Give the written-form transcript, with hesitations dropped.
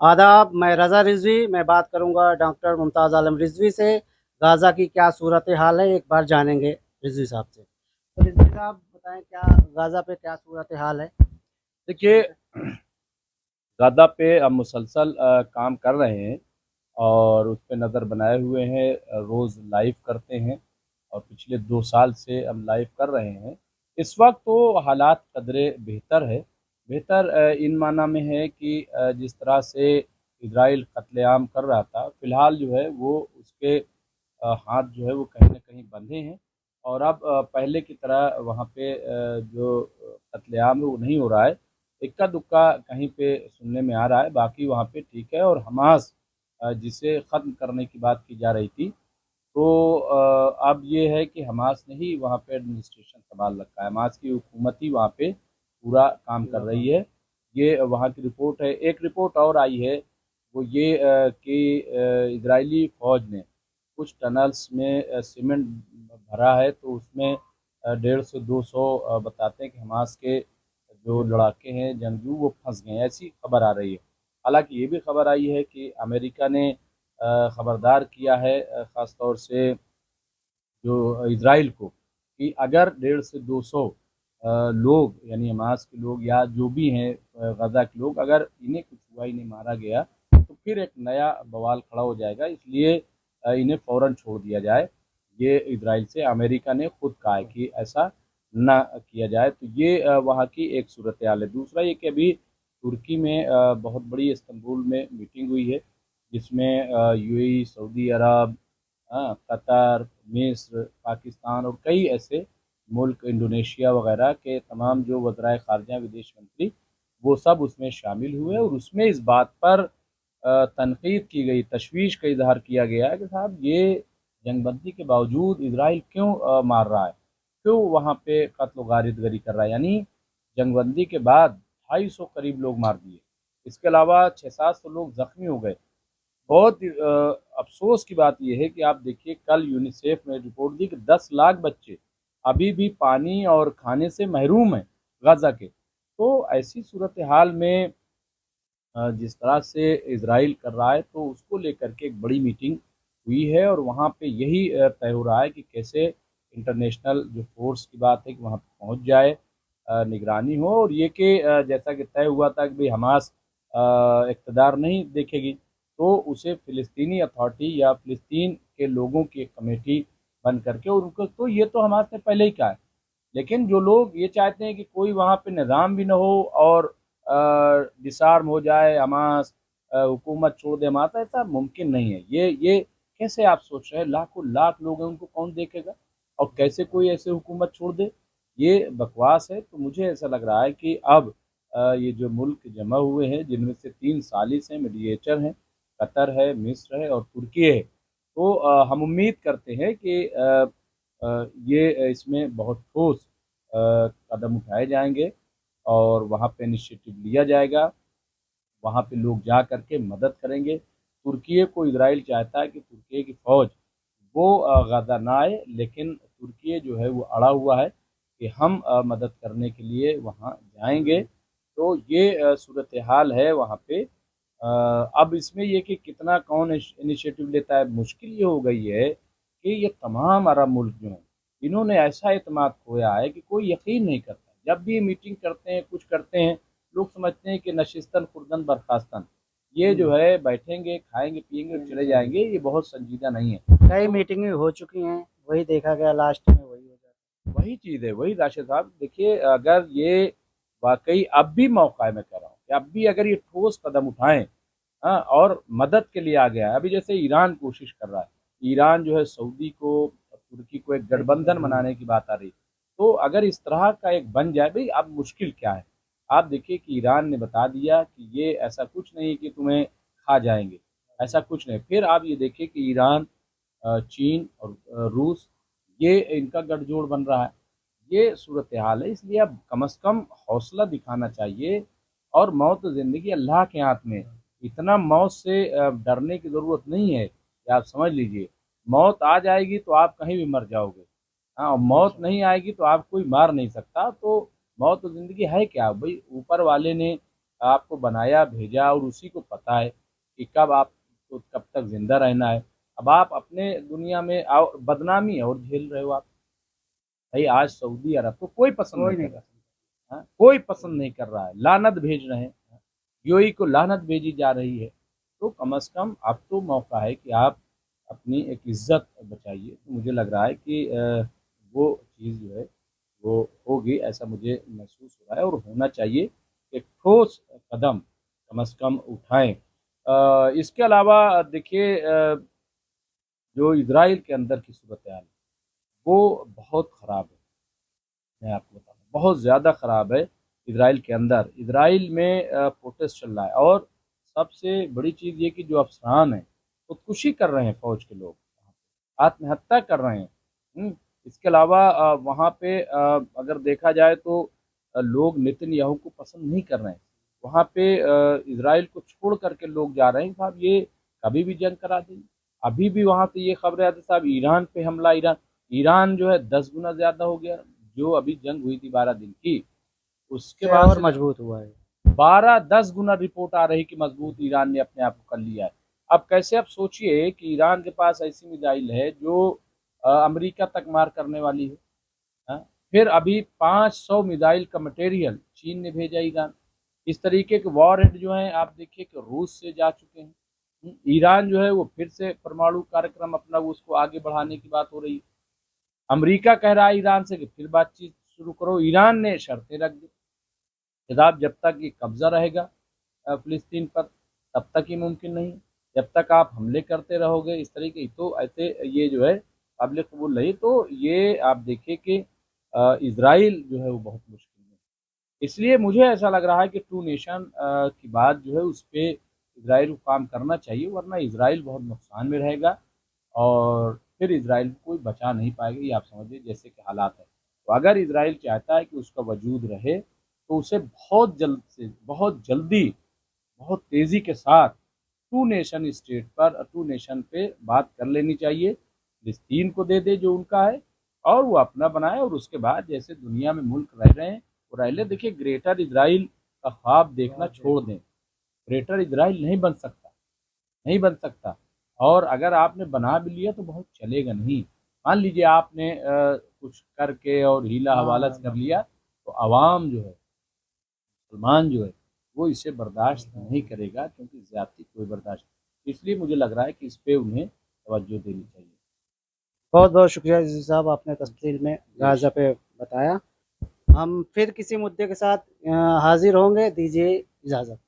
आदाब, मैं रज़ा रिज़वी, मैं बात करूँगा डॉक्टर मुमताज़ आलम रिज़वी से। गाज़ा की क्या सूरत हाल है, एक बार जानेंगे रिज़वी साहब से। तो रिज़वी साहब बताएँ क्या गाज़ा पे क्या सूरत हाल है इस देखिए, टाइम पे? गादा पे हम मुसलसल काम कर रहे हैं और उस पे नज़र बनाए हुए हैं। रोज़ लाइव करते हैं और पिछले 2 साल से हम लाइव कर रहे हैं। इस वक्त तो हालात कदरे बेहतर है। बेहतर इन माना में है कि जिस तरह से इसराइल कत्लेआम कर रहा था, फ़िलहाल जो है वो उसके हाथ जो है वो कहीं न कहीं बंधे हैं और अब पहले की तरह वहाँ पे जो कत्लेआम है वो नहीं हो रहा है। इक्का-दुक्का कहीं पे सुनने में आ रहा है, बाकी वहाँ पे ठीक है। और हमास जिसे ख़त्म करने की बात की जा रही थी, तो अब ये है कि हमास ने ही वहाँ पे एडमिनिस्ट्रेशन संभाल रखा है। हमास की हुकूमत ही वहाँ पे पूरा काम कर रही है। ये वहाँ की रिपोर्ट है। एक रिपोर्ट और आई है, वो ये कि इज़राइली फ़ौज ने कुछ टनल्स में सीमेंट भरा है, तो उसमें 150 से 200 बताते हैं कि हमास के जो लड़ाके हैं, जंगजू, वो फंस गए हैं, ऐसी खबर आ रही है। हालांकि ये भी खबर आई है कि अमेरिका ने खबरदार किया है, ख़ास तौर से जो इज़राइल को, कि अगर 150 से 200 लोग, यानी हमास के लोग या जो भी हैं गज़ा के लोग, अगर इन्हें कुछ हुआ, इन्हें मारा गया, तो फिर एक नया बवाल खड़ा हो जाएगा। इसलिए इन्हें फ़ौरन छोड़ दिया जाए। ये इज़राइल से अमेरिका ने खुद कहा है कि ऐसा ना किया जाए। तो ये वहाँ की एक सूरत हाल है। दूसरा ये कि अभी तुर्की में बहुत बड़ी इस्तांबुल में मीटिंग हुई है, जिसमें यूएई, सऊदी अरब, हाँ, कतर, मिस्र, पाकिस्तान और कई ऐसे मुल्क, इंडोनेशिया वगैरह के तमाम जो वज़राए ख़ारिजा, विदेश मंत्री, वो सब उसमें शामिल हुए और उसमें इस बात पर तनकीद की गई, तशवीश का इज़हार किया गया कि साहब ये जंगबंदी के बावजूद इसराइल क्यों मार रहा है, क्यों वहाँ पे कत्ल गारिदगरी कर रहा है। यानी जंगबंदी के बाद 250 करीब लोग मार दिए, इसके अलावा 600-700 लोग ज़ख्मी हो गए। बहुत अफ़सोस की बात यह है कि आप देखिए, कल यूनिसेफ ने रिपोर्ट दी कि 10 लाख बच्चे अभी भी पानी और खाने से महरूम हैं गाज़ा के। तो ऐसी सूरत हाल में जिस तरह से इज़राइल कर रहा है, तो उसको लेकर के एक बड़ी मीटिंग हुई है और वहाँ पे यही तय हो रहा है कि कैसे इंटरनेशनल जो फ़ोर्स की बात है कि वहाँ पे पहुँच जाए, निगरानी हो। और ये कि जैसा कि तय हुआ था कि भई हमास इक़्तिदार नहीं देखेगी, तो उसे फ़िलिस्तीनी अथॉरिटी या फ़िलिस्तीन के लोगों की एक कमेटी बन करके, और उनको तो ये तो हमास ने पहले ही कहा है। लेकिन जो लोग ये चाहते हैं कि कोई वहाँ पे निज़ाम भी ना हो और डिसआर्म हो जाए हमास, हुकूमत छोड़ दे हमास, ऐसा मुमकिन नहीं है। ये कैसे आप सोच रहे हैं? लाखों लाख लोग हैं, उनको कौन देखेगा? और कैसे कोई ऐसे हुकूमत छोड़ दे? ये बकवास है। तो मुझे ऐसा लग रहा है कि अब ये जो मुल्क जमा हुए हैं, जिनमें से 3 सालिस हैं, मीडिएटर हैं, कतर है, मिस्र है और तुर्की है। तो हम उम्मीद करते हैं कि ये इसमें बहुत ठोस कदम उठाए जाएँगे और वहाँ पे इनिशिएटिव लिया जाएगा। वहाँ पे लोग जा कर के मदद करेंगे। तुर्की को इज़राइल चाहता है कि तुर्की की फ़ौज वो गाज़ा ना आए, लेकिन तुर्की जो है वो अड़ा हुआ है कि हम मदद करने के लिए वहाँ जाएँगे। तो ये सूरत हाल है वहाँ पे। अब इसमें ये कि कितना कौन इनिशिएटिव लेता है, मुश्किल ये हो गई है कि ये तमाम अरब मुल्क जो हैं, इन्होंने ऐसा एतमाद खोया है कि कोई यकीन नहीं करता। जब भी मीटिंग करते हैं, कुछ करते हैं, लोग समझते हैं कि नशिस्तन खुर्दन बर्खास्तन, ये जो है बैठेंगे, खाएंगे, पिएंगे और चले जाएंगे। ये बहुत संजीदा नहीं है। कई तो मीटिंगें हो चुकी हैं, वही देखा गया लास्ट में वही हो जाता वही चीज़ है, वही राशिद साहब। देखिए, अगर ये वाकई अब भी मौका है, मैं कह रहा हूँ कि अब भी अगर ये ठोस कदम उठाएं, हाँ, और मदद के लिए आ गया है। अभी जैसे ईरान कोशिश कर रहा है, ईरान जो है सऊदी को, तुर्की को एक गठबंधन बनाने की बात आ रही। तो अगर इस तरह का एक बन जाए, भाई अब मुश्किल क्या है? आप देखिए कि ईरान ने बता दिया कि ये ऐसा कुछ नहीं कि तुम्हें खा जाएंगे, ऐसा कुछ नहीं। फिर आप ये देखिए कि ईरान, चीन और रूस, ये इनका गठजोड़ बन रहा है। ये सूरत हाल है। इसलिए अब कम से कम हौसला दिखाना चाहिए। और मौत ज़िंदगी अल्लाह के हाथ में है। इतना मौत से डरने की ज़रूरत नहीं है कि आप समझ लीजिए, मौत आ जाएगी तो आप कहीं भी मर जाओगे। हाँ, और मौत है। नहीं आएगी तो आप कोई मार नहीं सकता। तो मौत और ज़िंदगी है क्या भाई? ऊपर वाले ने आपको बनाया भेजा और उसी को पता है कि कब आपको कब तक जिंदा रहना है। अब आप अपने दुनिया में और बदनामी और झेल रहे हो आप। भाई आज सऊदी अरब को कोई पसंद कोई नहीं नहीं कर रहा, कर हाँ, कोई पसंद नहीं कर रहा है, लानत भेज रहे हैं, यूएई को लानत भेजी जा रही है। तो कम से कम अब तो मौका है कि आप अपनी एक इज्जत बचाइए। तो मुझे लग रहा है कि वो चीज़ जो है वो होगी, ऐसा मुझे महसूस हो रहा है और होना चाहिए। एक ठोस कदम कम से कम उठाएं। इसके अलावा देखिए, जो इजराइल के अंदर की सूरत हाल वो बहुत ख़राब है। मैं आपको बताऊँ बहुत ज़्यादा ख़राब है। इजराइल के अंदर, इजराइल में प्रोटेस्ट चल रहा है और सबसे बड़ी चीज़ ये कि जो अफसरान हैं खुदकुशी कर रहे हैं, फ़ौज के लोग आत्महत्या कर रहे हैं। इसके अलावा वहाँ पे अगर देखा जाए तो लोग नेतन्याहू को पसंद नहीं कर रहे हैं। वहाँ पे इजराइल को छोड़ करके लोग जा रहे हैं, साहब ये कभी भी जंग करा देंगे। अभी भी वहाँ से ये खबरें आती साहब, ईरान पे हमला, ईरान ईरान जो है 10 गुना ज़्यादा हो गया। जो अभी जंग हुई थी 12 दिन की, उसके से बाद और से मजबूत हुआ है। 12-10 गुना रिपोर्ट आ रही कि मजबूत ईरान ने अपने आप को कर लिया है। अब कैसे, आप सोचिए कि ईरान के पास ऐसी मिसाइल है जो अमेरिका तक मार करने वाली है। हाँ? फिर अभी 500 मिसाइल का मटेरियल चीन ने भेजा ईरान। इस तरीके के वॉर हेड जो हैं आप देखिए कि रूस से जा चुके हैं। ईरान जो है वो फिर से परमाणु कार्यक्रम अपना उसको आगे बढ़ाने की बात हो रही है। अमेरिका कह रहा है ईरान से कि फिर बातचीत शुरू करो। ईरान ने शर्तें रख दी, जनाब जब तक ये कब्जा रहेगा फिलिस्तीन पर तब तक ही मुमकिन नहीं। जब तक आप हमले करते रहोगे इस तरीके, तो ऐसे ये जो है काबिल कबूल नहीं। तो ये आप देखिए कि इसराइल जो है वो बहुत मुश्किल में। इसलिए मुझे ऐसा लग रहा है कि टू नेशन की बात जो है उस पर इसराइल को काम करना चाहिए, वरना इसराइल बहुत नुकसान में रहेगा और फिर इसराइल को कोई बचा नहीं पाएगा। ये आप समझिए जैसे कि हालात है। तो अगर इसराइल चाहता है कि उसका वजूद रहे तो उसे बहुत जल्द से बहुत जल्दी, बहुत तेज़ी के साथ टू नेशन स्टेट पर, टू नेशन पे बात कर लेनी चाहिए। फिलिस्तीन को दे दे जो उनका है और वो अपना बनाए, और उसके बाद जैसे दुनिया में मुल्क रह रहे हैं वो रह ले। देखिए ग्रेटर इसराइल का ख्वाब देखना छोड़ दें। ग्रेटर इसराइल नहीं बन सकता, नहीं बन सकता। और अगर आपने बना भी लिया तो बहुत चलेगा नहीं। मान लीजिए आपने कुछ करके और हीला हवाला कर लिया तो आवाम जो है, मुसलमान जो है वो इसे बर्दाश्त नहीं करेगा, क्योंकि ज़्यादती कोई बर्दाश्त नहीं। इसलिए मुझे लग रहा है कि इस पे उन्हें तवज्जो देनी चाहिए। बहुत बहुत शुक्रिया रिजवी साहब, आपने तफसील में गाज़ा जी, पे बताया। हम फिर किसी मुद्दे के साथ हाजिर होंगे, दीजिए इजाज़त।